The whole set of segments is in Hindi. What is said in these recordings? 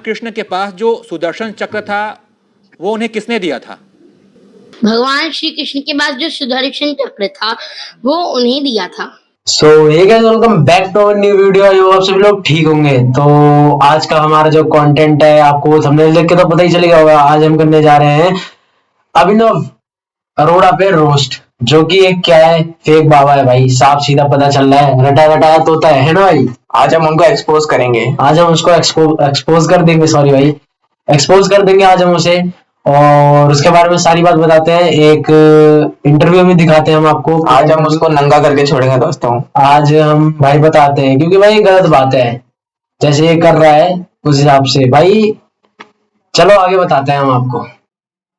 कृष्ण के पास जो सुदर्शन चक्र था वो उन्हें किसने दिया था? भगवान श्री कृष्ण के पास जो सुदर्शन चक्र था वो उन्हें दिया था। So hey guys, welcome back to our new video. I hope आप सभी लोग ठीक होंगे। तो आज का हमारा जो कंटेंट है, आपको थंबनेल देख के तो पता ही चल गया होगा। आज हम करने जा रहे हैं अभिनव अरोड़ा पे रोस्ट, जो कि एक क्या है, फेक बाबा है भाई। साफ सीधा पता चल रहा है, रटा रटाया तोता है ना भाई। आज हम उनको एक्सपोज करेंगे। आज हम उसको एक्सपोज कर देंगे, सॉरी भाई, एक्सपोज कर देंगे आज हम उसे। और उसके बारे में सारी बात बताते हैं, एक इंटरव्यू में दिखाते हैं हम आपको। आज हम उसको नंगा करके छोड़ेंगे दोस्तों। आज हम भाई बताते हैं, क्योंकि भाई गलत बात है जैसे ये कर रहा है उस हिसाब से भाई। चलो आगे बताते हैं हम आपको।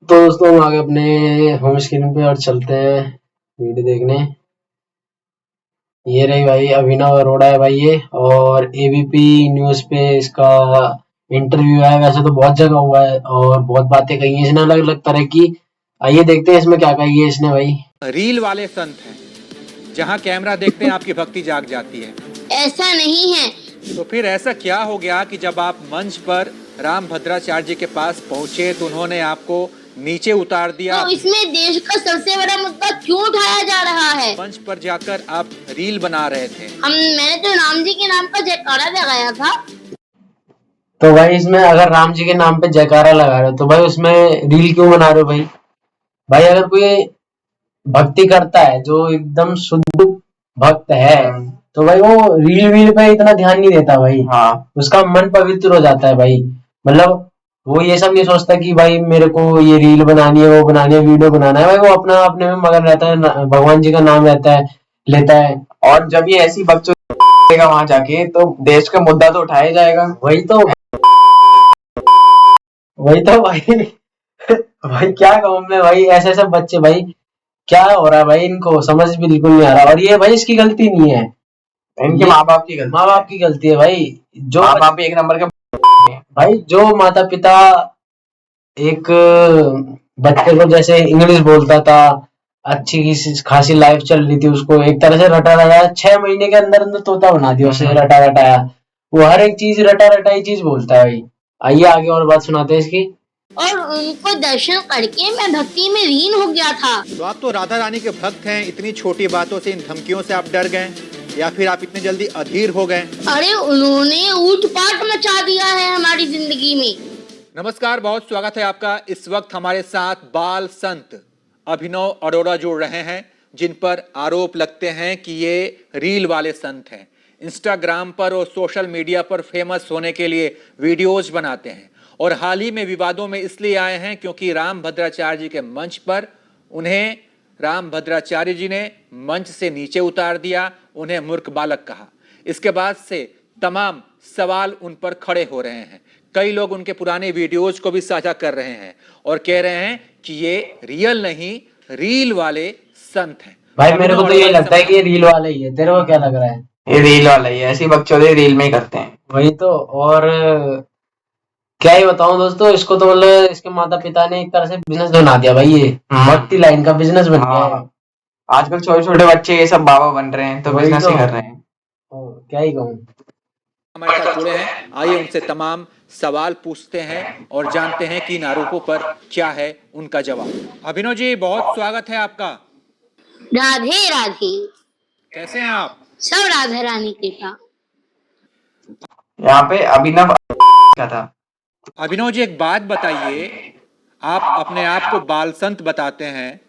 तो दोस्तों हम आगे अपने होम स्क्रीन पे और चलते हैं वीडियो देखने। ये रही भाई, अभिनव अरोड़ा है भाई ये, और एबीपी न्यूज पे इसका इंटरव्यू है। वैसे तो बहुत जगह हुआ है और बहुत बातें कही है इसने, अलग अलग तरह की। आइए देखते हैं इसमें क्या कही है इसने भाई। रील वाले संत हैं, जहां कैमरा देखते हैं आपकी भक्ति जाग जाती है। ऐसा नहीं है। तो फिर ऐसा क्या हो गया कि जब आप मंच पर राम भद्राचार्य जी के पास पहुंचे तो उन्होंने आपको नीचे उतार दिया? तो इसमें देश का सबसे बड़ा मुद्दा क्यों उठाया जा रहा है? मंच पर जाकर आप रील बना रहे थे। मैंने तो राम जी के नाम का जयकारा लगाया था। तो भाई इसमें अगर राम जी के नाम पे जयकारा लगा रहे हो तो भाई उसमें रील क्यों बना रहे हो भाई? भाई अगर कोई भक्ति करता है जो एकदम शुद्ध भक्त है तो भाई वो रील वील पे इतना ध्यान नहीं देता भाई। हाँ, उसका मन पवित्र हो जाता है भाई। मतलब वो ये सब नहीं सोचता कि भाई मेरे को ये रील बनानी है, वो बनानी है, वीडियो बनाना है। भाई वो अपना अपने में मगन रहता है, भगवान जी का नाम रहता है, लेता है। और जब ये ऐसी बकचोदी वहां जाके तो देश का मुद्दा तो उठाया जाएगा। वही तो भाई भाई क्या कहूँ मैं भाई, ऐसे ऐसे बच्चे भाई, क्या हो रहा है भाई, इनको समझ बिल्कुल नहीं आ रहा। और ये भाई इसकी गलती नहीं है, इनके माँ बाप की गलती। माँ बाप की गलती है भाई। जो माँ बाप भी एक नंबर के भाई जो माता पिता एक बच्चे को जैसे इंग्लिश बोलता था, अच्छी खासी लाइफ चल रही थी, उसको एक तरह से रटा रटाया 6 महीने के अंदर अंदर तोता बना दिया उसे, रटा रटाया। वो हर एक चीज रटा रटाई चीज बोलता है भाई। आइए आगे और बात सुनाते हैं इसकी। और उनको दर्शन करके मैं भक्ति में लीन हो गया था। तो आप तो राधा रानी के भक्त हैं, इतनी छोटी बातों से, इन धमकियों से आप डर गए या फिर आप इतने जल्दी अधीर हो गए? अरे उन्होंने ऊट-पाट मचा दिया है हमारी जिंदगी में। नमस्कार, बहुत स्वागत है आपका। इस वक्त हमारे साथ बाल संत अभिनव अरोड़ा जुड़ रहे हैं, जिन पर आरोप लगते हैं कि ये रील वाले संत हैं। इंस्टाग्राम पर और सोशल मीडिया पर फेमस होने के लिए वीडियोज बनाते हैं और हाल ही में विवादों में इसलिए आए हैं क्योंकि राम भद्राचार्य जी के मंच पर उन्हें राम भद्राचार्य जी ने मंच से नीचे उतार दिया, उन्हें मूर्ख बालक कहा। इसके बाद से तमाम सवाल उन पर खड़े हो रहे हैं। कई लोग उनके पुराने वीडियोज को भी साझा कर रहे हैं और कह रहे हैं कि ये रियल नहीं, रील वाले संत हैं। भाई मेरे को तो ये लगता है कि ये रील वाला ही है। तेरे को क्या लग रहा है? ये रील वाला ही है, ऐसी बकचोदी रील में ही करते हैं। वही तो। और क्या ही बताऊं दोस्तों, इसको तो मतलब इसके माता पिता ने एक तरह से बिजनेस बना दिया भाई। ये भक्ति लाइन का बिजनेस बन गया है। आजकल छोटे छोटे बच्चे ये सब बाबा बन रहे हैं तो वही बिजनेस तो। ही कर रहे हैं। क्या ही कहूँ। हमारे साथ जुड़े हैं, आइए उनसे तमाम सवाल पूछते हैं और जानते हैं कि इन आरोपों पर क्या है उनका जवाब। अभिनव जी, बहुत स्वागत है आपका। राधे राधे। कैसे हैं आप? सब राधा रानी कृपा। यहाँ पे अभिनव क्या था? अभिनव जी, एक बात बताइए, आप अपने आप को बाल संत बताते हैं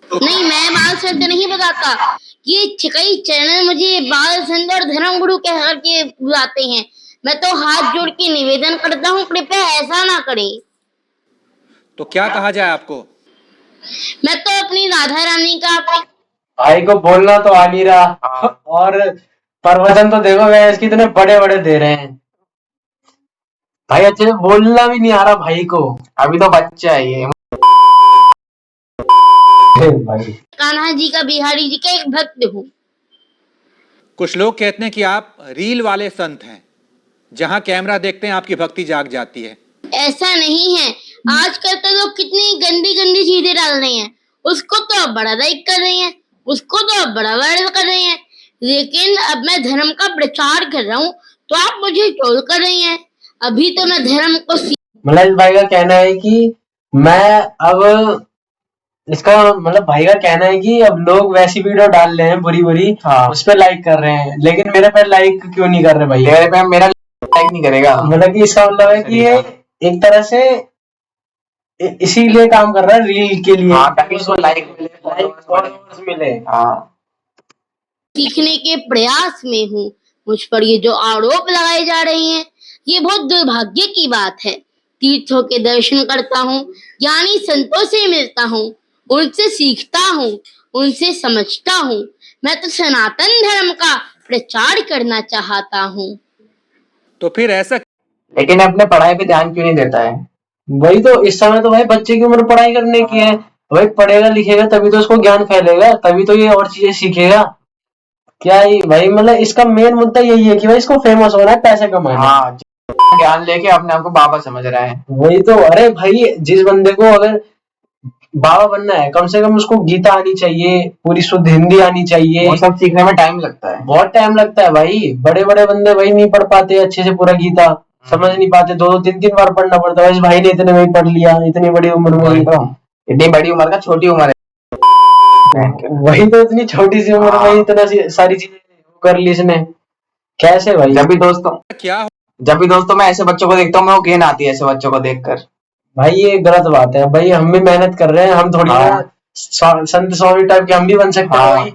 नहीं, मैं बाल संत नहीं बताता। ये कई चैनल मुझे बाल संत और धर्म गुरु कह करके बुलाते हैं। मैं तो हाथ जोड़ के निवेदन करता हूँ, कृपया ऐसा ना करें। तो क्या कहा जाए आपको? मैं तो अपनी राधा रानी का भाई को बोलना तो आ नहीं रहा और प्रवचन तो देखो गए इसके इतने बड़े बड़े दे रहे हैं भाई, अच्छे से बोलना भी नहीं आ रहा भाई को। अभी तो बच्चा है ये। भाई कान्हा जी का, बिहारी जी का एक भक्त हूँ। कुछ लोग कहते हैं कि आप रील वाले संत हैं, जहां कैमरा देखते हैं आपकी भक्ति जाग जाती है। ऐसा नहीं है। आजकल तो लोग कितनी गंदी गंदी चीजें डाल रहे हैं, उसको तो अब बड़ा लाइक कर रहे हैं, उसको तो अब बड़ा वायरल कर रहे हैं। लेकिन अब मैं धर्म का प्रचार कर रहा हूँ तो आप मुझे ट्रोल कर रहे हैं। अभी तो मैं धर्म को मतलब इस भाई का कहना है कि मैं अब इसका मतलब भाई का कहना है कि अब लोग वैसी वीडियो डाल रहे हैं बुरी बुरी, हाँ। उस पे लाइक कर रहे हैं, लेकिन मेरे पे लाइक क्यों नहीं कर रहे भाई? तेरे पे मेरा लाइक नहीं करेगा। मतलब कि इसका मतलब है कि ये एक तरह से इसीलिए काम कर रहा है, रील के लिए, हाँ, ताकि उसको लाइक मिले, फॉलोअर्स मिले। हाँ। सीखने के प्रयास में हूँ। मुझ पर ये जो आरोप लगाए जा रहे हैं, ये बहुत दुर्भाग्य की बात है। तीर्थों के दर्शन करता हूँ, ज्ञानी संतों से मिलता हूँ, उनसे सीखता हूँ, उनसे समझता हूँ। मैं तो सनातन धर्म का प्रचार करना चाहता हूँ। तो फिर ऐसा लेकिन अपने पढ़ाई पे ध्यान क्यों नहीं देता है? वही तो, इस समय तो भाई बच्चे की उम्र पढ़ाई करने की है। भाई पढ़ेगा लिखेगा तभी तो उसको ज्ञान फैलेगा, तभी तो ये और चीजें सीखेगा। क्या ये भाई, मतलब इसका मेन मुद्दा यही है कि भाई इसको फेमस होना है, पैसे कमाना है। हाँ, ज्ञान लेके अपने आप को बाबा समझ रहा है। वही तो, अरे भाई जिस बंदे को अगर बाबा बनना है, कम से कम उसको गीता आनी चाहिए, पूरी शुद्ध हिंदी आनी चाहिए। वो सब सीखने में टाइम लगता है। बहुत टाइम लगता है भाई। बड़े बड़े बंदे भाई नहीं पढ़ पाते अच्छे से पूरा गीता, समझ नहीं पाते, 2-2 3-3 बार पढ़ना पड़ता है। इस भाई ने इतने में ही पढ़ लिया, इतनी बड़ी उम्र में ही। तो इतनी बड़ी उम्र का छोटी उम्र है। वही तो, इतनी छोटी सी उम्र में इतना सारी चीजें कर ली इसने, कैसे भाई? जब भी दोस्तों क्या मैं ऐसे बच्चों को देखता हूँ, मैं वो घिन आती है ऐसे बच्चों को देखकर। भाई ये गलत बात है भाई, हम भी मेहनत कर रहे हैं, हम थोड़ी हाँ। संत स्वामी टाइप के हम भी बन सकते हैं हाँ। भाई।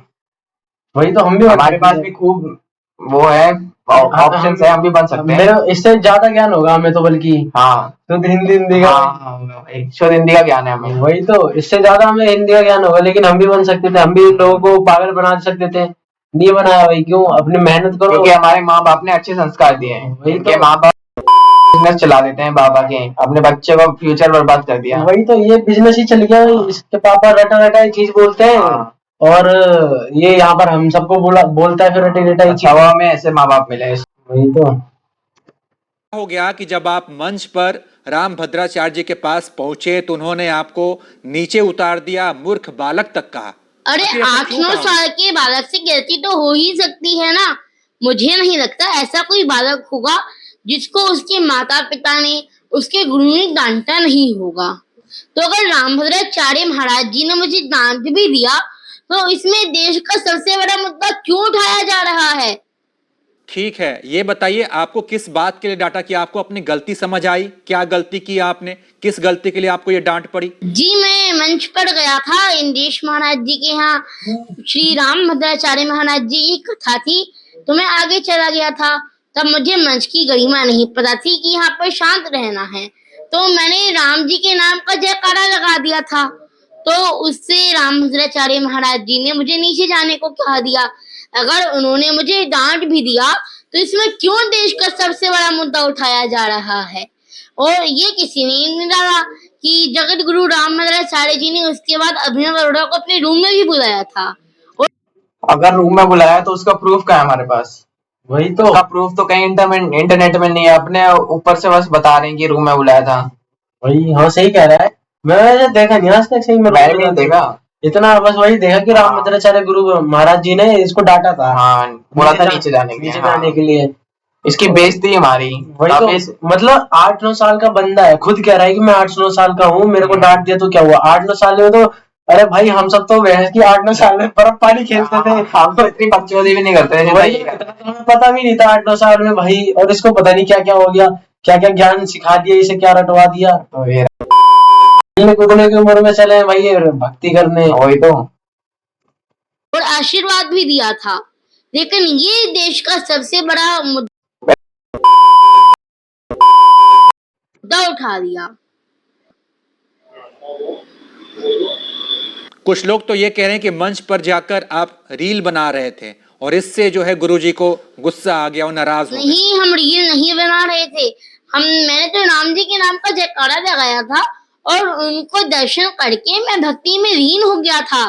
वही तो, हम भी बन हमारे सकते पास हैं। भी खूब वो है, ऑप्शंस है, हम भी बन सकते हैं। मेरे इससे ज्यादा ज्ञान होगा हमें तो, बल्कि हाँ। तो हिंदी का। हाँ भाई, शुद्ध हिंदी का ज्ञान है हमें। वही तो, इससे ज्यादा हमें हिंदी का ज्ञान होगा, लेकिन हम भी बन सकते थे, हम भी लोगों को पागल बना सकते थे। नहीं बनाया भाई, क्यों? अपनी मेहनत करो। क्योंकि हमारे माँ बाप ने अच्छे संस्कार दिए हैं। वही इनके तो। माँ बाप बिजनेस चला देते हैं बाबा के, अपने बच्चे को फ्यूचर बर्बाद कर दिया। वही तो, ये बिजनेस ही चल गया। इसके पापा रटा रटा चीज बोलते हैं, हाँ। और ये यहाँ पर हम सबको बोलता है फिर रटी रटाई अच्छा हुआ हमें ऐसे माँ बाप मिले। वही तो। हो गया कि जब आप मंच पर राम भद्राचार्य जी के पास पहुंचे तो उन्होंने आपको नीचे उतार दिया, मूर्ख बालक तक कहा। अरे आखिर ऐसा क्यों 8-9 कहा? साल के बालक से गलती तो हो ही सकती है ना। मुझे नहीं लगता ऐसा कोई बालक होगा जिसको उसके माता पिता ने, उसके गुरु ने डांटा नहीं होगा। तो अगर रामभद्राचार्य महाराज जी ने मुझे डांट भी दिया, तो इसमें देश का सबसे बड़ा मुद्दा क्यों उठाया जा रहा है? ठीक है, ये बताइए आपको किस बात के लिए डांटा? कि आपको अपनी गलती समझ आई? क्या गलती की आपने? किस गलती के लिए आपको ये डांट पड़ी? जी, मैं मंच पर गया था इंद्रेश महाराज जी के यहाँ, श्री राम भद्राचार्य महाराज जी की कथा थी, तो मैं आगे चला गया था। तब मुझे मंच की गरिमा नहीं पता थी कि यहाँ पर शांत रहना है, तो मैंने राम जी के नाम का जयकारा लगा दिया था। तो उससे राम भद्राचार्य महाराज जी ने मुझे नीचे जाने को कहा दिया। अगर उन्होंने मुझे डांट भी दिया, तो इसमें क्यों देश का सबसे बड़ा मुद्दा उठाया जा रहा है? और ये किसी ने नहीं डाला कि जगत गुरु राम भद्राचार्य जी ने उसके बाद अभिनव अरोड़ा को अपने रूम में भी बुलाया था। और अगर रूम में बुलाया तो उसका प्रूफ क्या है हमारे पास? वही तो, उसका प्रूफ तो कहीं इंटरनेट में नहीं है, अपने ऊपर से बस बता रहे हैं कि रूम में बुलाया था। वही हाँ, सही कह रहा है। मैंने देखा नहीं आज तक, सही में मैंने भी नहीं देखा। इतना बस वही देखा कि राम भद्राचार्य गुरु महाराज जी ने इसको डांटा था। हाँ, बोला था नीचे जाने के लिए। जाने के लिए। इसकी बेइज्जती हमारी। वही तो, मतलब 8-9 साल का बंदा है, खुद कह रहा है कि मैं 8-9 साल का हूँ, मेरे को डांट दिया तो क्या हुआ? 8-9 साल में तो, अरे भाई हम सब तो भैंस की 8-9 साल में बर्फ पानी खेलते थे। हम तो इतनी बकचोदी भी नहीं करते थे। वही, हमें पता भी नहीं था 8-9 साल में भाई, और इसको पता नहीं क्या क्या हो गया, क्या क्या ज्ञान सिखा दिया, इसे क्या रटवा दिया। तो ये कूदने की उम्र में चले भाई ये भक्ति करने। वही तो। और आशीर्वाद भी दिया था, लेकिन ये देश का सबसे बड़ा मुद्दा उठा दिया। कुछ लोग तो ये कह रहे हैं कि मंच पर जाकर आप रील बना रहे थे और इससे जो है गुरुजी को गुस्सा आ गया और नाराज हो गए। नहीं, हम रील नहीं बना रहे थे। मैंने तो राम जी के नाम का जयकारा लगाया था और उनको दर्शन करके मैं भक्ति में लीन हो गया था।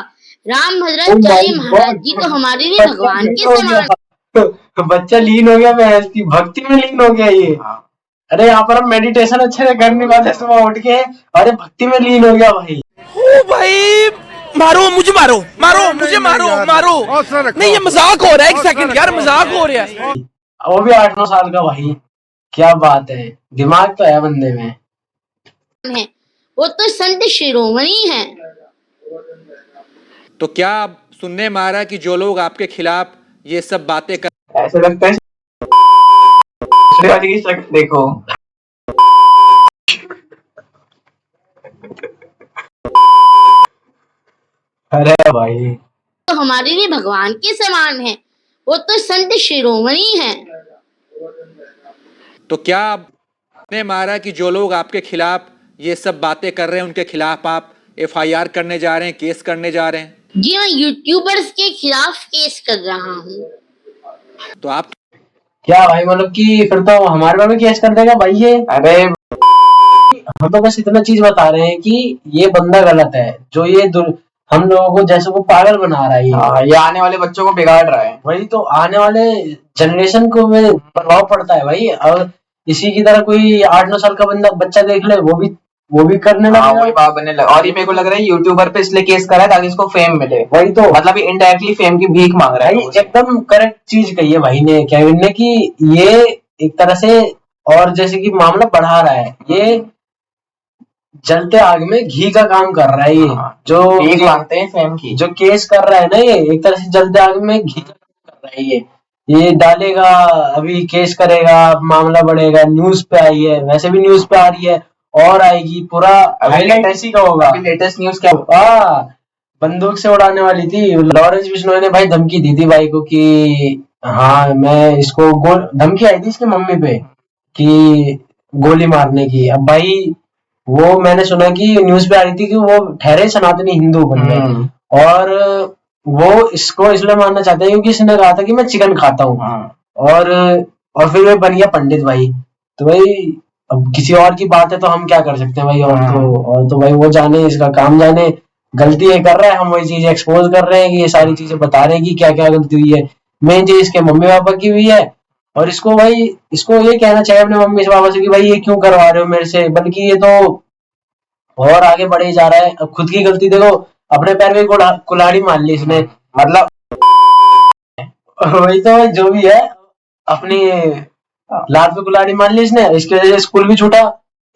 राम भद्राचार्य महाराज जी तो हमारे लिए भगवान के समान। बच्चा लीन हो गया, मैं इसकी भक्ति में लीन हो गया ये। अरे यहाँ पर हम मेडिटेशन अच्छे से कर नहीं पाते सुबह उठ के, अरे भक्ति में लीन हो गया भाई। ओ भाई, मारो मुझे, मारो मारो मुझे, मारो मारो। नहीं, ये मजाक हो रहा है, एक सेकंड यार, मजाक हो रहा है। वो भी 8-9 साल का भाई, क्या बात है, दिमाग तो है बंदे में। है, वो तो संत शिरोमणि है। तो क्या आप सुनने में आ रहा है कि जो लोग आपके खिलाफ ये सब बातें कर ऐसे लगता है वाली की शक्ल देखो। अरे भाई तो हमारे लिए भगवान के समान है, वो तो संत शिरोमणि है। तो क्या आप सुनने में आ रहा है कि जो लोग आपके खिलाफ ये सब बातें कर रहे हैं उनके खिलाफ आप FIR करने जा रहे हैं, केस करने जा रहे हैं? जी मैं यूट्यूबर्स के खिलाफ केस कर रहा हूँ। तो आप क्या भाई, मतलब कि फिर तो हमारे बारे में केस कर देगा भाई ये। अरे हम तो बस इतना चीज बता रहे हैं कि ये बंदा गलत है, जो ये हम लोगों को जैसे वो पागल बना रहा है ये। ये आने वाले बच्चों को बिगाड़ रहा है। वही तो, आने वाले जनरेशन को में प्रभाव पड़ता है भाई। और इसी की तरह कोई 8-9 साल का बंदा बच्चा देख ले, वो भी करने हाँ लगा। वही बात बनने लगा। और ये मेरे को लग रहा है यूट्यूबर पे इसलिए केस करा है ताकि इसको फेम मिले। वही तो मतलब ये इनडायरेक्टली फेम की भीख मांग रहा है भाई, लोगों से। एकदम करेक्ट चीज कही है भाई ने, केविन ने, कि ये एक तरह से और जैसे कि मामला बढ़ा रहा है, ये जलते आग में घी का काम कर रहा है ये। जो भीख मांगते हैं फेम की। जो केस कर रहा है ना, ये एक तरह से जलते आग में घी का काम कर रहा है ये डालेगा, अभी केस करेगा, मामला बढ़ेगा, न्यूज पे आई है, वैसे भी न्यूज पे आ रही है और आएगी, पूरा हाईलाइट इसी का होगा। अभी लेटेस्ट न्यूज क्या बंदूक से उड़ाने वाली थी। लॉरेंस बिश्नोई ने भाई धमकी दी थी भाई को कि हाँ मैं इसको धमकी आई थी इसकी मम्मी पे कि गोली मारने की। अब भाई वो मैंने सुना कि न्यूज पे आ रही थी कि वो ठहरे सनातनी हिंदू बन गए, और वो इसको इसलिए मारना चाहते हैं क्योंकि इसने कहा था कि मैं चिकन खाता हूँ, और फिर वो बन गया पंडित भाई। तो भाई अब किसी और की बात है तो हम क्या कर सकते हैं भाई। और तो भाई वो जाने, इसका काम जाने, गलती ये कर रहा है, हम वही चीज एक्सपोज कर रहे हैं कि ये सारी चीजें बता रहे हैं कि क्या क्या गलती हुई है। मेन चीज इसके मम्मी पापा की हुई है, और इसको ये कहना चाहिए अपने मम्मी पापा से कि भाई ये क्यों करवा रहे हो मेरे से, बल्कि ये तो और आगे बढ़े जा रहा है। अब खुद की गलती देखो, अपने पैर में कुल्हाड़ी मार ली इसने, मतलब वही तो जो भी है, अपनी लात पे कुल्हाड़ी मार ली इसने, इसकी वजह से स्कूल भी छूटा,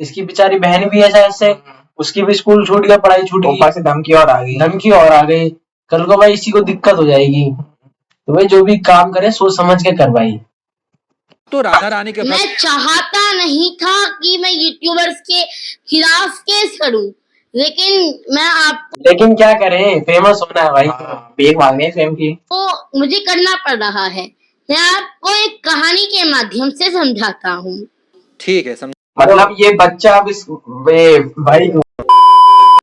इसकी बेचारी बहन भी है शायद से, उसकी भी स्कूल छूट गया, पढ़ाई छूट गई, ऊपर से धमकी और आ गई। धमकी और आ गई। कल को भाई इसी को दिक्कत हो जाएगी। तो भाई जो भी काम करे सोच समझ के कर भाई। तो राधा रानी के मैं चाहता नहीं था कि मैं यूट्यूबर्स के खिलाफ केस करूं, लेकिन क्या करें, फेमस होना है भाई। भीख मांगनी है फेम की। तो मुझे करना पड़ रहा है। मैं आपको एक कहानी के माध्यम से समझाता हूँ। ठीक है, समझ। मतलब ये बच्चा अब भाई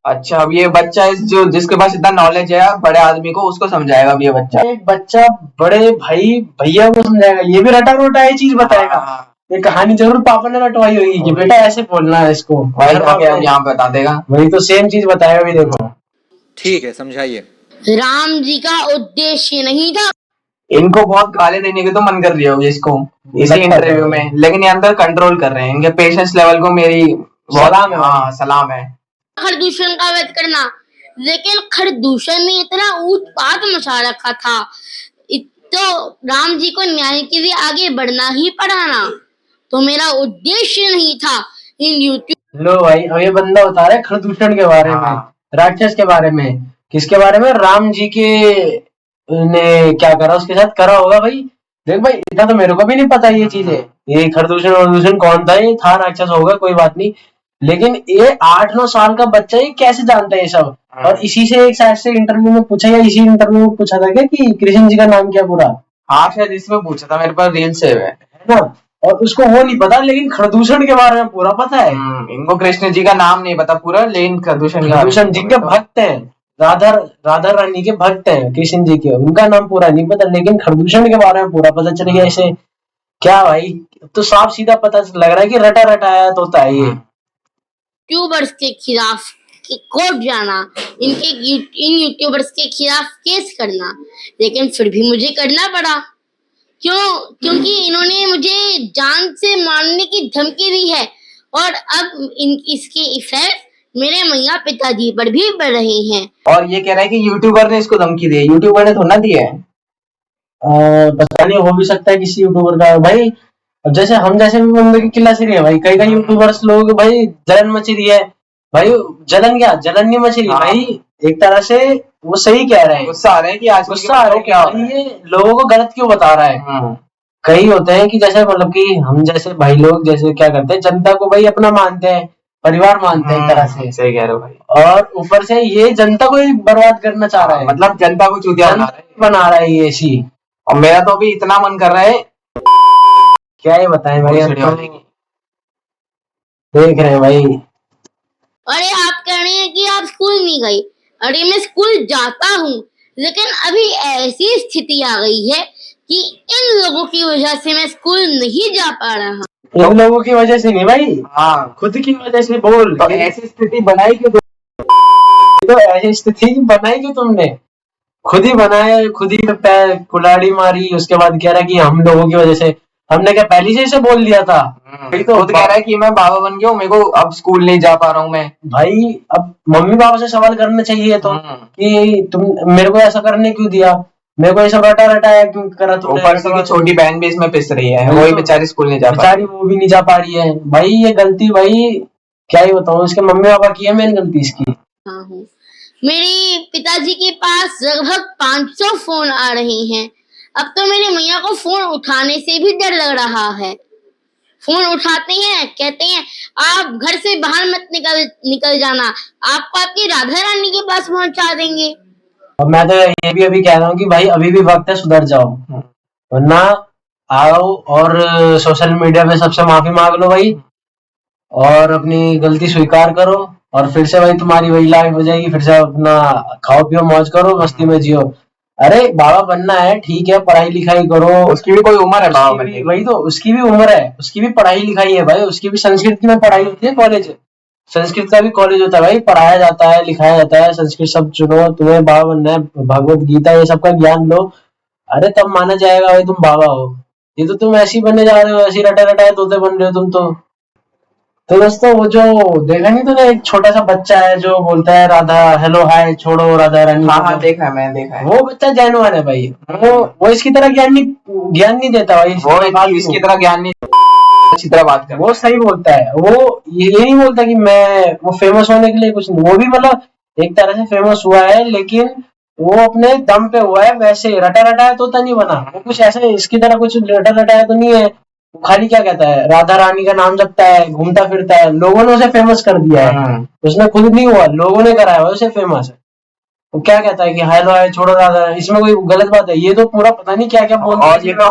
अच्छा, अब ये बच्चा जो जिसके पास इतना नॉलेज है बड़े आदमी को, उसको समझाएगा अब ये बच्चा। एक बच्चा बड़े भाई भैया को समझाएगा, ये भी रटा रोटा ये चीज बताएगा। ये कहानी जरूर पापा ने रटवाई होगी कि बेटा ऐसे बोलना है इसको, यहाँ बता देगा। वही तो सेम चीज बताएगा भी, देखो। ठीक है, समझाइए। राम जी का उद्देश्य नहीं था। इनको बहुत गाली देने के तो मन कर रही होगी इसको इसी इंटरव्यू में, लेकिन ये अंदर कंट्रोल कर रहे हैं। इनके पेशेंस लेवल को मेरी सलाम है। हाँ सलाम है। खरदूषण का वध करना, लेकिन खरदूषण ने इतना उत्पात मचा रखा था, तो राम जी को न्याय के लिए आगे बढ़ना ही पड़ा ना। तो मेरा उद्देश्य नहीं था इन यूट्यूब। लो भाई, अब ये बंदा बता रहा है खरदूषण के बारे में, राक्षस के बारे में। किसके बारे में? राम जी के ने क्या करा उसके साथ करा होगा भाई। देख भाई, इतना तो मेरे को भी नहीं पता ये चीजें, ये खरदूषण कौन था, ये था राक्षस होगा, कोई बात नहीं। लेकिन ये 8-9 साल का बच्चा ये कैसे जानता है ये सब? और इसी से एक शायद से इंटरव्यू में पूछा, या इसी इंटरव्यू में पूछा था क्या कि कृष्ण जी का नाम क्या पूरा? हाँ शायद इसमें पूछा था, मेरे पास रील सेव है ना। और उसको वो नहीं पता, लेकिन खरदूषण के बारे में पूरा पता है। इनको कृष्ण जी का नाम नहीं पता पूरा, लेकिन खरदूषण जी के भक्त हैं, राधा रानी के भक्त हैं कृष्ण जी के, उनका नाम पूरा नहीं पता, लेकिन खरदूषण के बारे में पूरा पता चल गया इसे। क्या भाई, तो साफ सीधा पता लग रहा है कि रटा रटाया तो होता है ये। यूट्यूबर्स के खिलाफ कोर्ट जाना, इन यूट्यूबर्स के खिलाफ केस करना, लेकिन फिर भी मुझे करना पड़ा। क्योंकि इन्होंने मुझे जान से मारने की धमकी दी है, और अब इसके इफेक्ट मेरे मैया पिताजी पर भी पड़ रहे हैं। और ये कह रहा है कि यूट्यूबर ने इसको धमकी दी है, यूट्यूबर ने थोड़ा ना दी है। पता नहीं, हो भी सकता है किसी यूट्यूबर का। भाई अब जैसे हम जैसे भी बंदे की किल्ला रही है भाई, कई कई यूट्यूबर्स लोग भाई जलन मची रही है भाई। जलन क्या, जलन नहीं मची रही हाँ। भाई, एक तरह से वो सही कह रहे हैं, गुस्सा आ रहा है कि आज गुस्सा आ रहा है क्या हो कि रहा है। ये लोगों को गलत क्यों बता रहा है। कई होते हैं कि जैसे मतलब कि हम जैसे भाई लोग जैसे क्या करते हैं, जनता को भाई अपना मानते हैं, परिवार मानते हैं एक तरह से, सही कह रहे हो भाई। और ऊपर से ये जनता को ही बर्बाद करना चाह रहा है, मतलब जनता को चूतिया बना रहा है। बना रहा है ये ऐसी। और मेरा तो अभी इतना मन कर रहा है, क्या ही बताएं भाई, अब भोसड़ी तो वाले की। देख रहे हैं भाई। अरे आप कह रहे हैं कि आप स्कूल नहीं गई, अरे मैं स्कूल जाता हूँ, लेकिन अभी ऐसी स्थिति आ गई है कि इन लोगों की वजह से मैं स्कूल नहीं जा पा रहा। इन लोगों की वजह से नहीं भाई, हाँ, खुद की वजह से बोल। तो ऐसी स्थिति बनाई क्यों? तो ऐसी स्थिति बनाई क्यों तुमने, खुद ही बनाए, खुद ही पैर कुल्हाड़ी मारी, उसके बाद कह रहा कि हम लोगों की वजह से। हमने क्या पहले से इसे बोल दिया था? भाई तो खुद कह रहा है कि मैं बाबा बन गया हूँ, मेरे को अब स्कूल नहीं जा पा रहा हूँ मैं। भाई अब मम्मी पापा से सवाल करना चाहिए तो कि तुम मेरे को ऐसा करने क्यों दिया, मेरे को ये सब रटा रटाया क्यों करा तुमने। ऊपर से छोटी बहन भी इसमें पिस रही है, वही वही तो। बेचारी स्कूल नहीं जा पा बेचारी वो भी नहीं जा पा रही है भाई। ये गलती भाई क्या ही बताऊं, इसके मम्मी पापा की है मेन गलती इसकी। हाँ हूँ, मेरे पिताजी के पास लगभग 500 फोन आ रहे हैं। अब तो मेरी मैया को फोन उठाने से भी डर लग रहा है। फोन उठाते हैं, कहते हैं आप घर से बाहर मत निकल जाना, आपको आपकी राधा रानी के पास पहुंचा देंगे। और मैं तो ये भी अभी कह रहा हूँ कि भाई अभी भी वक्त है, सुधर जाओ, वरना आओ और सोशल मीडिया पे सबसे माफी मांग लो भाई, और अपनी गलती स्वीकार करो, और फिर से भाई तुम्हारी वही लाइफ हो जाएगी, फिर से अपना खाओ पियो मौज करो, मस्ती में जियो। अरे बाबा बनना है ठीक है, पढ़ाई लिखाई करो, उसकी भी कोई उम्र है बाबा उसकी बनने भी, की। वही तो उसकी भी उम्र है, उसकी भी पढ़ाई लिखाई है भाई, उसकी भी संस्कृत में पढ़ाई होती है, कॉलेज, संस्कृत का भी कॉलेज होता है भाई, पढ़ाया जाता है लिखाया जाता है, संस्कृत सब चुनो, तुम्हें बाबा बनना है, भगवत गीता ये सब का ज्ञान लो, अरे तब माना जाएगा भाई तुम बाबा हो। ये तो तुम ऐसे ही बनने जा रहे हो, ऐसे ही रटा रटाए तोते बन रहे हो तुम तो दोस्तों वो जो देखा नहीं तूने, एक छोटा सा बच्चा है जो बोलता है राधा हेलो हाय छोड़ो राधा रानी। हाँ हाँ देखा है, मैंने देखा है। वो बच्चा जैनवान है भाई, वो इसकी तरह ज्ञान नहीं देता भाई, वो इसकी तरह ज्ञान नहीं, अच्छी तरह बात कर। वो सही बोलता है, वो ये नहीं बोलता कि मैं वो फेमस होने के लिए कुछ नहीं, वो भी मतलब एक तरह से फेमस हुआ है, लेकिन वो अपने दम पे हुआ है, वैसे रटा रटाया तोता नहीं बना, वो कुछ ऐसे इसकी तरह कुछ रटा रटाया तो नहीं है। वो खाली क्या कहता है, राधा रानी का नाम जपता है, घूमता फिरता है, लोगों ने उसे फेमस कर दिया है, उसने खुद नहीं हुआ, लोगों ने कराया हुआ उसे फेमस है। वो क्या कहता है कि हेलो हाय छोड़ो राधा, इसमें कोई गलत बात है? ये तो पूरा पता नहीं क्या क्या बोल, और ये तो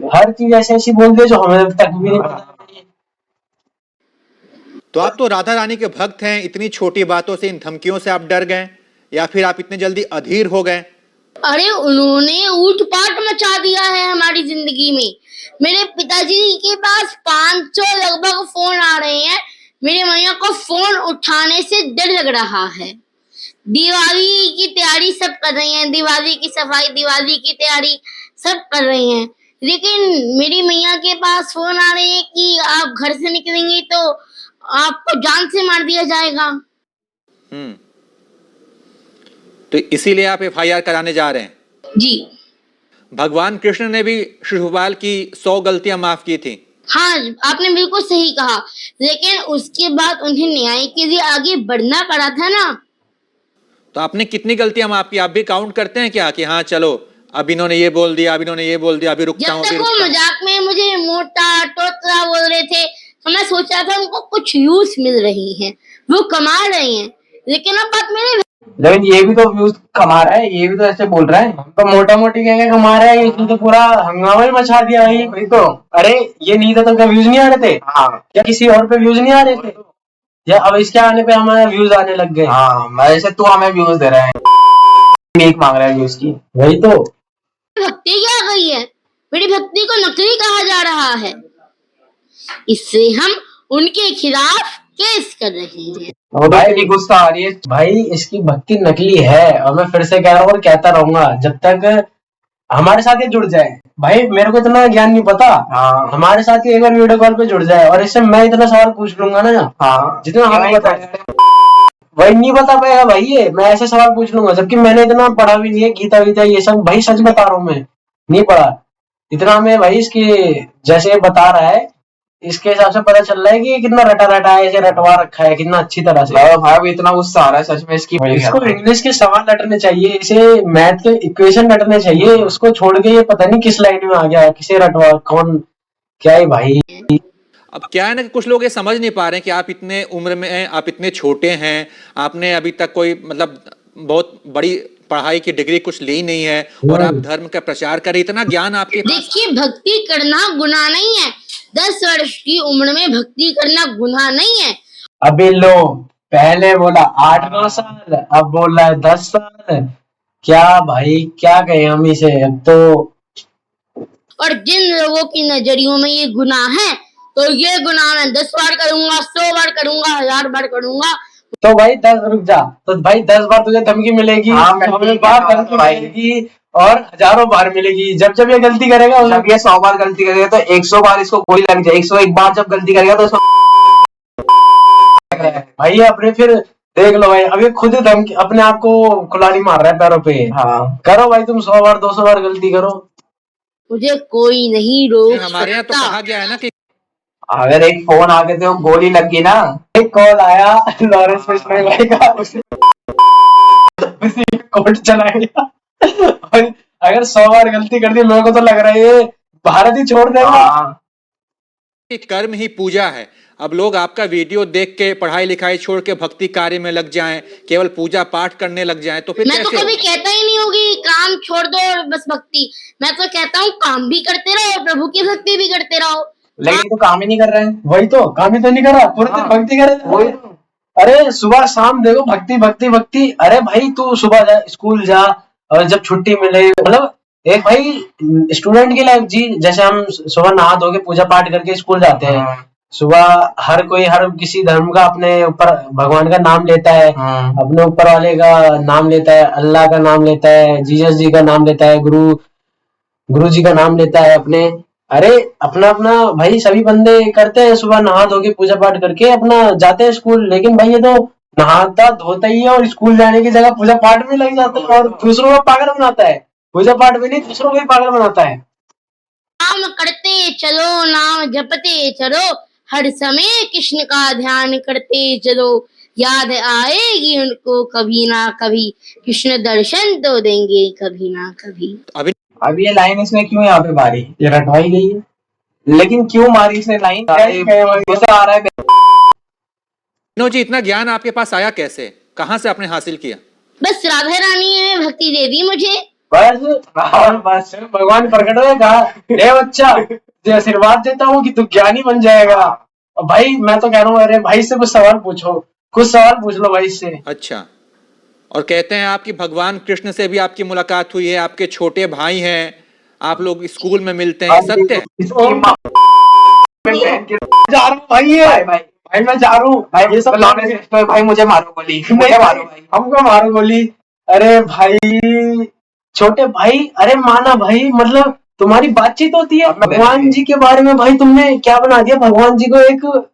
हर चीज ऐसी ऐसी बोलते हैं जो हमें तक भी नहीं पता। तो आप तो राधा रानी के भक्त हैं, इतनी छोटी बातों से, इन धमकियों से आप डर गए, या फिर आप इतने जल्दी अधीर हो गए? अरे उन्होंने ऊट-पाट मचा दिया है हमारी जिंदगी में। मेरे पिताजी के पास 500 लगभग फोन आ रहे हैं, मेरी मैया को फोन उठाने से डर लग रहा है। दिवाली की तैयारी सब कर रही हैं, दिवाली की सफाई, दिवाली की तैयारी सब कर रही हैं, लेकिन मेरी मैया के पास फोन आ रहे हैं कि आप घर से निकलेंगे तो आपको जान से मार दिया जाएगा। तो इसीलिए आप FIR कराने जा रहे हैं? जी भगवान कृष्ण ने भी शिशुपाल की 100 गलतियां माफ की थी। हाँ, आपने बिल्कुल सही कहा, लेकिन उसके बाद उन्हें न्याय के लिए आगे बढ़ना पड़ा था ना। तो आपने कितनी गलतियां माफ की? आप भी काउंट करते हैं क्या कि हाँ चलो अब इन्होंने ये बोल दिया, अब इन्होंने ये बोल दिया, अभी रुकता जब हूँ, तक अभी वो रुकता हूँ। मजाक में मुझे मोटा तोतला बोल रहे थे तो मैं सोचा था उनको कुछ व्यूज मिल रही हैं, वो कमा रहे हैं, लेकिन अब बात मेरे। लेकिन ये भी तो व्यूज कमा रहा है, ये भी तो ऐसे बोल रहा है। तो मोटा मोटी क्या क्या कमा रहा है, इसने तो पूरा हंगामा ही मचा दिया भाई। वही तो। अरे ये नहीं था तो क्या व्यूज नहीं आ रहे थे? हाँ क्या किसी और पे व्यूज नहीं आ रहे थे? या अब इसके आने पे हमारे व्यूज आने लग गए? हाँ, ऐसे तू हमें व्यूज दे रहा है, मीक मांग रहा है व्यूज की। वही तो। भक्ति क्या गई है, मेरी भक्ति को नकली कहा जा रहा है, इससे हम उनके खिलाफ केस कर रहे हैं। वो तो इतनी गुस्सा आ रही है भाई इसकी भक्ति नकली है, और मैं फिर से कह रहा हूँ और कहता रहूंगा जब तक हमारे साथ ये जुड़ जाए। भाई मेरे को इतना ज्ञान नहीं पता, हाँ हमारे साथ ही एक बार वीडियो कॉल पे जुड़ जाए और इससे मैं इतना सवाल पूछ लूंगा ना, हाँ जितना हमें पता है वही नहीं बता पाएगा भाई। ये मैं ऐसे सवाल पूछ लूंगा, जबकि मैंने इतना पढ़ा भी नहीं है, गीता वीता ये सब भाई सच बता रहा हूँ, मैं नहीं पढ़ा। इतना हमें भाई इसकी जैसे ये बता रहा है इसके हिसाब से पता चल रहा है कि ये कितना रटा है, ऐसे रटवा रखा है कितना अच्छी तरह से। भाई अब इतना गुस्सा आ रहा है सच में इसकी। इसको इंग्लिश के सवाल रटने चाहिए, इसे मैथ के इक्वेशन रटने चाहिए, उसको छोड़ के ये पता नहीं किस लाइन में आ गया, किसे रटवा कौन क्या है भाई। अब क्या है ना कि कुछ लोग ये समझ नहीं पा रहे हैं कि आप इतने उम्र में हैं, आप इतने छोटे हैं, आपने अभी तक कोई मतलब बहुत बड़ी पढ़ाई की डिग्री कुछ ली नहीं है और आप धर्म का प्रचार करें, इतना ज्ञान आपके पास। देखिए, भक्ति करना गुनाह नहीं है। 10 वर्ष की उम्र में भक्ति करना गुनाह नहीं है। अभी लो, पहले बोला 8-9 साल, अब बोल रहा है 10 साल। क्या भाई क्या कहें हम इसे। अब तो और जिन लोगों की नजरियों में ये गुनाह है, तो ये गुनाह मैं 10 बार करूंगा, 100 बार करूंगा, 1000 बार करूंगा। तो भाई 10 रुक जा, तो भाई 10 बार तुझे धमकी मिलेगी, हाँ, 100 बार धमकी मिलेगी और हजारों बार मिलेगी। जब जब ये गलती करेगा, जब ये 100 बार गलती करेगा तो 100 बार इसको गोली लग जाए। 101 बार जब गलती करेगा तो भाई अपने फिर देख लो भाई, अब ये खुद धमकी अपने आप को कुल्हाड़ी मार रहा है पैरों पे। हाँ करो भाई तुम 100 बार 200 बार गलती करो, मुझे कोई नहीं रोक हमारे यहाँ तो सकता। कहा गया है ना कि अगर एक फोन आके तो गोली लग गई ना। एक कॉल आया लॉरेंस बिश्नोई भाई का, उसी कोर्ट चला गया। और अगर 100 बार गलती कर दी, मेरे को तो लग रहा है ये भारत ही छोड़ देगा। हाँ कर्म ही पूजा है। अब लोग आपका वीडियो देख के पढ़ाई लिखाई छोड़ के भक्ति कार्य में लग जाएं, केवल पूजा पाठ करने लग जाएं, तो फिर मैं तो कैसे कभी कहता ही नहीं होगी काम छोड़ दो और बस भक्ति। मैं तो कहता हूँ काम भी करते रहो और प्रभु की भक्ति भी करते रहो। लेकिन तो काम ही नहीं कर रहे हैं। वही तो, काम ही तो नहीं कर रहा, पूरे दिन हाँ। भक्ति करे। वही अरे सुबह शाम देखो भक्ति भक्ति भक्ति। अरे भाई तू सुबह जा, स्कूल जा, और जब छुट्टी मिले, मतलब एक भाई स्टूडेंट की लाइफ जी। जैसे हम सुबह नहा धो के पूजा पाठ करके स्कूल जाते हैं, हाँ। सुबह हर कोई हर किसी धर्म का अपने ऊपर भगवान का नाम लेता है, हाँ। अपने ऊपर वाले का नाम लेता है, अल्लाह का नाम लेता है, जीसस जी का नाम लेता है, गुरु जी का नाम लेता है अपने। अरे अपना अपना भाई सभी बंदे करते हैं, सुबह नहा धो के पूजा पाठ करके अपना जाते हैं स्कूल। लेकिन भाई ये तो नहाता धोता ही है और स्कूल जाने की जगह पूजा पाठ में लग जाता है और दूसरों को पागल बनाता है। पूजा पाठ में नहीं, दूसरों को भी पागल बनाता है। नाम करते चलो, नाम जपते चलो, हर समय कृष्ण का ध्यान करते चलो। याद आएगी उनको कभी ना कभी, कृष्ण दर्शन तो देंगे कभी ना कभी। अभी अब ये लाइन इसने क्यों यहाँ पे मारी? ये रटवाई गई है। लेकिन क्यों मारी इसने लाइन? गुस्सा आ रहा है। विनोद जी, इतना ज्ञान आपके पास आया कैसे, कहाँ से आपने हासिल किया? बस राधा रानी ने भक्ति दे दी मुझे। बस भगवान प्रकट हुए, कहा ले बच्चा तुझे आशीर्वाद देता हूँ कि तू ज्ञानी बन जाएगा। और भाई मैं तो कह रहा हूँ, अरे भाई से कुछ सवाल पूछो, कुछ सवाल पूछ लो भाई से। अच्छा, और कहते हैं आपकी भगवान कृष्ण से भी आपकी मुलाकात हुई है, आपके छोटे भाई हैं, आप लोग स्कूल में मिलते हैं, सत्य है? इसकी माँ जा रहा हूँ भाई, ये भाई भाई मैं जा रहा हूँ भाई ये सब लॉरेंस बिश्नोई भाई मुझे मारो गोली, नहीं मुझे भाई, मारो भाई। हमको मारो गोली। अरे भाई छोटे भाई, अरे माना भाई, मतलब तुम्हारी बातचीत होती है भगवान जी के बारे में। भाई तुमने क्या बना दिया, भगवान जी को एक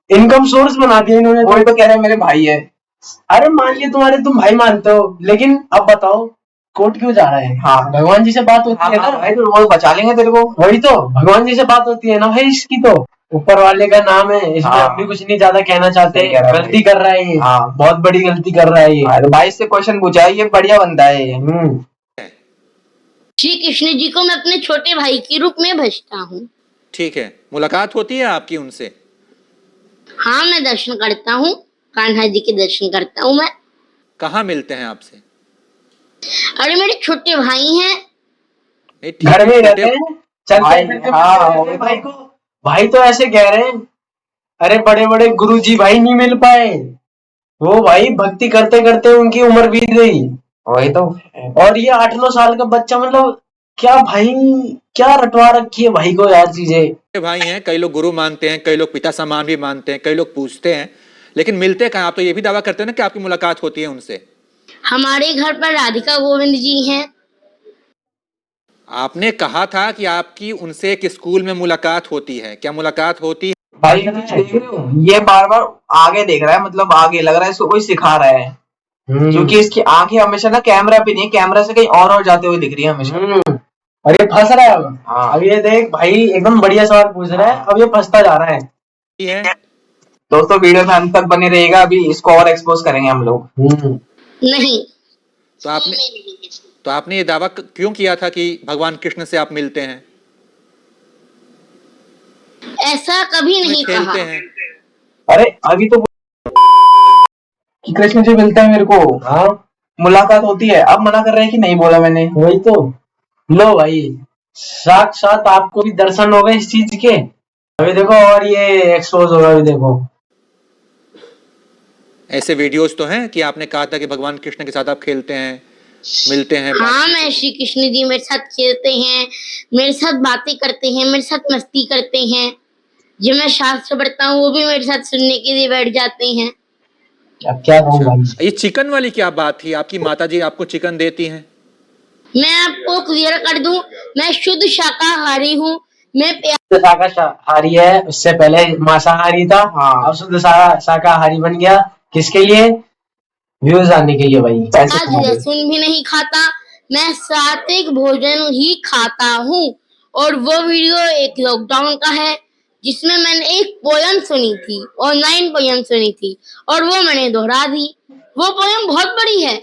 इनकम सोर्स बना दिया इन्होंने। वही तो कह रहे हैं मेरे भाई है। अरे मान लिया तुम्हारे, तुम भाई मानते हो, लेकिन अब बताओ कोर्ट क्यों जा रहा है? हाँ। भगवान जी से बात होती है ना भाई तो वो बचा लेंगे तेरे को। वही तो भगवान जी से बात होती है ना भाई इसकी, तो ऊपर वाले का नाम है, इसमें हाँ। हम भी कुछ नहीं ज्यादा कहना चाहते। सही कह रहा है गलती कर रहा है ये, हाँ। बहुत बड़ी गलती कर रहा है ये। तो भाई से क्वेश्चन पूछा है, ये बढ़िया बंदा है ये। श्री कृष्ण जी को मैं अपने छोटे भाई के रूप में भजता हूँ। ठीक है, मुलाकात होती है आपकी उनसे? हाँ, मैं दर्शन करता हूँ, कान्हा जी के दर्शन करता हूँ मैं। कहाँ मिलते हैं आपसे? अरे मेरे छोटे भाई हैं, नहीं, ठीक घर में ही है, रहते हैं, चलते भाई, फिरते हाँ, रहते हैं भाई को। भाई तो ऐसे कह रहे हैं, अरे बड़े बड़े गुरु जी भाई नहीं मिल पाए, वो भाई भक्ति करते करते उनकी उम्र बीत गई। वही तो। और ये 8-9 साल का बच्चा, मतलब क्या भाई, क्या रटवा रखी है भाई को यार चीजें। छोटे भाई हैं, कई लोग गुरु मानते हैं, कई लोग पिता समान भी मानते हैं, कई लोग पूछते हैं, लेकिन मिलते कहाँ? आप तो ये भी दावा करते हैं ना कि आपकी मुलाकात होती है उनसे। हमारे घर पर राधिका गोविंद जी हैं। आपने कहा था कि आपकी उनसे एक स्कूल में मुलाकात होती है, क्या मुलाकात होती है? भाई देख रहे हो, ये बार बार आगे देख रहा है, मतलब आगे लग रहा है इसको कोई सिखा रहा है। क्योंकि इसकी आंखें हमेशा ना कैमरा पे नहीं, कैमरा से कहीं और जाते हुए दिख रही है हमेशा। और ये फंस रहा है अब। हाँ। अब ये देख भाई एकदम बढ़िया सवाल पूछ रहा है, अब ये फंसता जा रहा है। ये है दोस्तों वीडियो में अंत तक बने रहेगा, अभी इसको और एक्सपोज करेंगे हम लोग। नहीं। तो आपने ये दावा क्यों किया था कि भगवान कृष्ण से आप मिलते हैं, ऐसा कभी नहीं कहा। खेलते हैं? अरे अभी तो कि कृष्ण जी मिलते हैं मेरे को, हाँ मुलाकात होती है, अब मना कर रहे हैं कि नहीं बोला मैंने। वही तो। लो भाई साक्षात आपको भी दर्शन हो गए इस चीज के। अभी देखो और ये एक्सपोज होगा, अभी देखो। ऐसे वीडियोस तो हैं कि आपने कहा था कि भगवान कृष्ण के साथ आप खेलते हैं, मिलते हैं, हाँ, मैं श्री कृष्ण जी मेरे साथ खेलते हैं, मेरे साथ बातें करते हैं, मेरे साथ मस्ती करते हैं। जो मैं शास्त्र पढ़ता हूँ वो भी मेरे साथ सुनने के लिए बैठ जाते हैं। अब क्या कहूँ भाई। ये चिकन वाली क्या बात थी? आपकी माताजी आपको चिकन देती हैं? मैं आपको क्लियर कर दूं, मैं शुद्ध शाकाहारी हूँ। मैं शुद्ध शाकाहारी है, उससे पहले मांसाहारी था। हाँ। अब शुद्ध शाकाहारी बन गया। किसके लिए? व्यूज आने के लिए भाई। पैसे आज कमा रहे। लहसुन भी नहीं खाता, मैं सात्विक भोजन ही खाता हूँ। और वो वीडियो एक लॉकडाउन का है जिसमें मैंने एक पोयम सुनी थी, ऑनलाइन पोयम सुनी थी, और वो मैंने दोहरा दी। वो पोयम बहुत बड़ी है,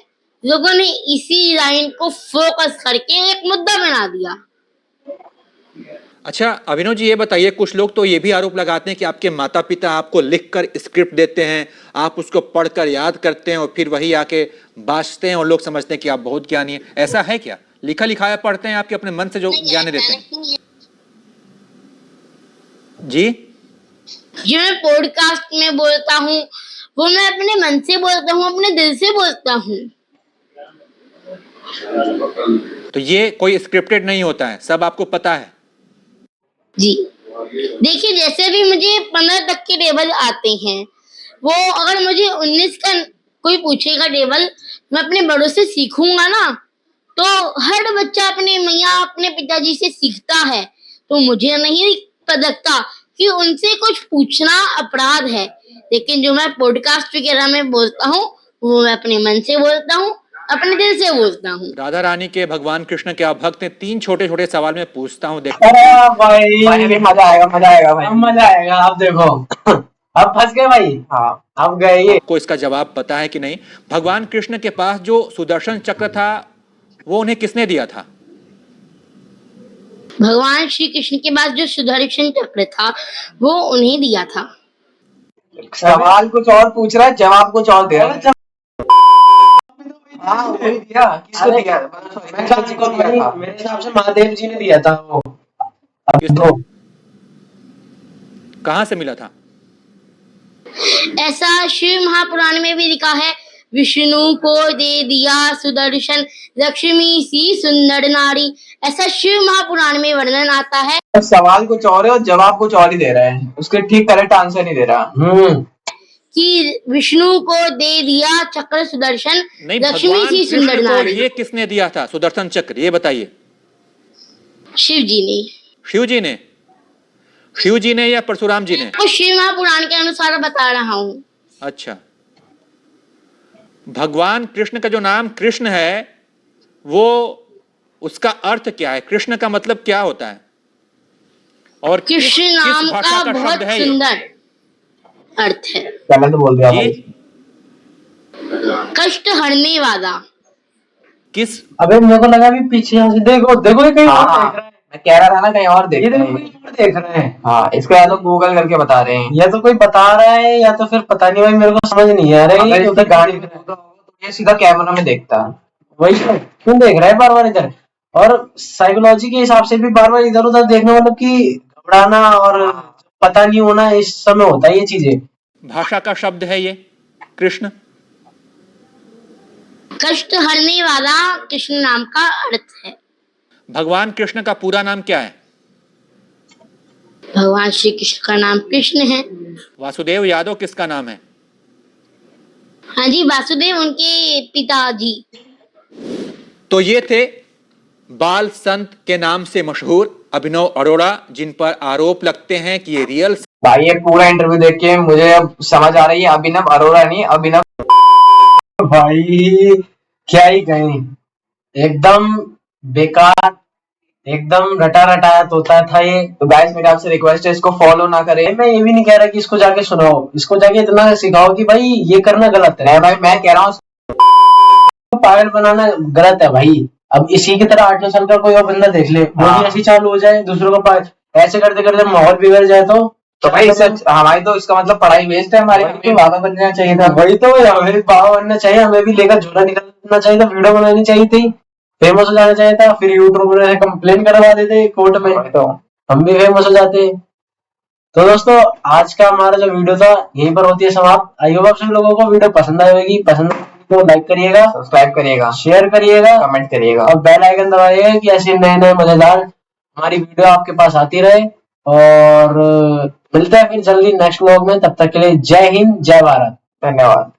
लोगों ने इसी लाइन को फोकस करके एक मुद्दा बना दिया। अच्छा अभिनव जी, ये बताइए, कुछ लोग तो ये भी आरोप लगाते हैं कि आपके माता पिता आपको लिखकर स्क्रिप्ट देते हैं, आप उसको पढ़कर याद करते हैं और फिर वही आके बाँचते हैं और लोग समझते हैं कि आप बहुत ज्ञानी हैं। ऐसा है क्या? लिखा लिखाया पढ़ते हैं आपके अपने मन से जो ज्ञान देते हैं? जी, जो मैं पॉडकास्ट में बोलता हूँ वो मैं अपने मन से बोलता हूँ, अपने दिल से बोलता हूँ। तो ये कोई स्क्रिप्टेड नहीं होता है, सब आपको पता है? जी देखिए, जैसे भी मुझे 15 तक के टेबल आते हैं, वो अगर मुझे 19 का कोई पूछेगा टेबल, मैं अपने बड़ों से सीखूंगा ना। तो हर बच्चा अपने मैया अपने पिताजी से सीखता है, तो मुझे नहीं लगता कि उनसे कुछ पूछना अपराध है। लेकिन जो मैं पॉडकास्ट वगैरह में बोलता हूँ वो मैं अपने मन से बोलता हूँ, अपने दिल से बोलता हूँ। राधा रानी के भगवान कृष्ण के आप भक्त हैं। 3 छोटे छोटे सवाल मैं पूछता हूँ, देखो। अरे भाई भाई अभी मजा आएगा, मजा आएगा भाई। अब मजा आएगा। अब देखो अब फंस गए भाई। हाँ। अब गए ये। आपको इसका जवाब पता है कि नहीं? भगवान कृष्ण के पास जो सुदर्शन चक्र था वो उन्हें किसने दिया था? भगवान श्री कृष्ण के पास जो सुदर्शन चक्र था वो उन्हें दिया था। सवाल कुछ और पूछ रहा है, जवाब कुछ और दे रहा है। हाँ वही दिया, किसको अरे, दिया? मैंने जी को दिया था। मेरे हिसाब से महादेव जी ने दिया था वो। अब किसने? देखो कहां से मिला था? ऐसा शिव महापुराण में भी लिखा है, विष्णु को दे दिया सुदर्शन, लक्ष्मी सी सुंदर नारी। ऐसा शिव महापुराण में वर्णन आता है। सवाल कुछ और है और जवाब कुछ और ही दे रहा है, उसके ठीक करेक्ट आंसर नहीं दे रहा। कि विष्णु को दे दिया चक्र सुदर्शन, नहीं, लक्ष्मी भगवान सी सुंदर कृष्ण को नारी। ये किसने दिया था सुदर्शन चक्र, ये बताइए? शिव जी ने। शिव जी ने? शिव जी ने या परशुराम जी ने? तो शिव महापुराण के अनुसार बता रहा हूँ। अच्छा, भगवान कृष्ण का जो नाम कृष्ण है वो उसका अर्थ क्या है? कृष्ण का मतलब क्या होता है? और कृष्ण किस नाम भाषा का का बहुत शब्द है ये? सुंदर अर्थ है। पहले तो बोल दिया जी? भाई। कष्ट हरने वाला। किस? अबे मेरे को लगा भी पीछे यहाँ से देखो देखो ये कहीं और हाँ, देख रहा है। मैं कह रहा था ना कहीं और देख ये रहा देखो है। कहीं और देख रहा है। हाँ, इसको या तो गूगल करके बता रहे हैं, या तो कोई बता रहा है या तो फिर पता नहीं भाई, मेरे को समझ नहीं आ रहा है अगर ये इसकी उधर गाड़ी देख रहा है। तो ये सीधा कैमरा में देखता। वही तो, क्यों देख रहा है बार बार इधर? और साइकोलॉजी के हिसाब से भी बार बार इधर उधर देखना मतलब कि घबराना और पता नहीं होना, इस समय होता है ये चीजें। भाषा का शब्द है ये कृष्ण? कष्ट हरने वाला कृष्ण नाम का अर्थ है। भगवान कृष्ण का पूरा नाम क्या है? भगवान श्री कृष्ण का नाम कृष्ण है। वासुदेव यादव किसका नाम है? हाँ जी, वासुदेव उनके पिताजी। तो ये थे बाल संत के नाम से मशहूर अभिनव अरोड़ा, जिन पर आरोप लगते हैं कि ये रियल भाई ये पूरा इंटरव्यू देख के मुझे अब समझ आ रही है, अभिनव अरोड़ा नहीं, अभिनव भाई क्या ही कहें, एकदम बेकार एकदम रटा रटाया तोता था ये। तो गाइस मेरी आपसे रिक्वेस्ट है इसको फॉलो ना करें। मैं ये भी नहीं कह रहा कि इसको जाके सुनाओ, इसको जाके इतना सिखाओ कि भाई ये करना गलत है। नहीं भाई मैं कह रहा हूँ पागल बनाना गलत है भाई। अब इसी की तरह 8-9 साल का कोई और बंदा देख ले, वो भी ऐसी चालू हो जाए, दूसरों को ऐसे करते करते माहौल बिगड़ जाए तो भाई सच हमारी तो इसका मतलब पढ़ाई वेस्ट है, हमारे भी बाबा बन जाना चाहिए था। वही तो हमें बाबा बनना चाहिए, हमें भी लेकर झूला निकलना चाहिए था, वीडियो बनानी चाहिए थी, फेमस हो जाना चाहिए था, फिर यूट्यूब में कंप्लेन करवा देते कोर्ट में, तो हम भी फेमस हो जाते। तो दोस्तों आज का हमारा जो वीडियो था यहीं पर होती है समाप्त। आई होप आप सभी लोगों को वीडियो पसंद आएगी, पसंद तो लाइक करिएगा, सब्सक्राइब करिएगा, शेयर करिएगा, कमेंट करिएगा और बेल आइकन दबाइएगा कि ऐसे नए नए मजेदार हमारी वीडियो आपके पास आती रहे। और मिलते हैं फिर जल्दी नेक्स्ट व्लॉग में, तब तक के लिए जय हिंद जय भारत, धन्यवाद।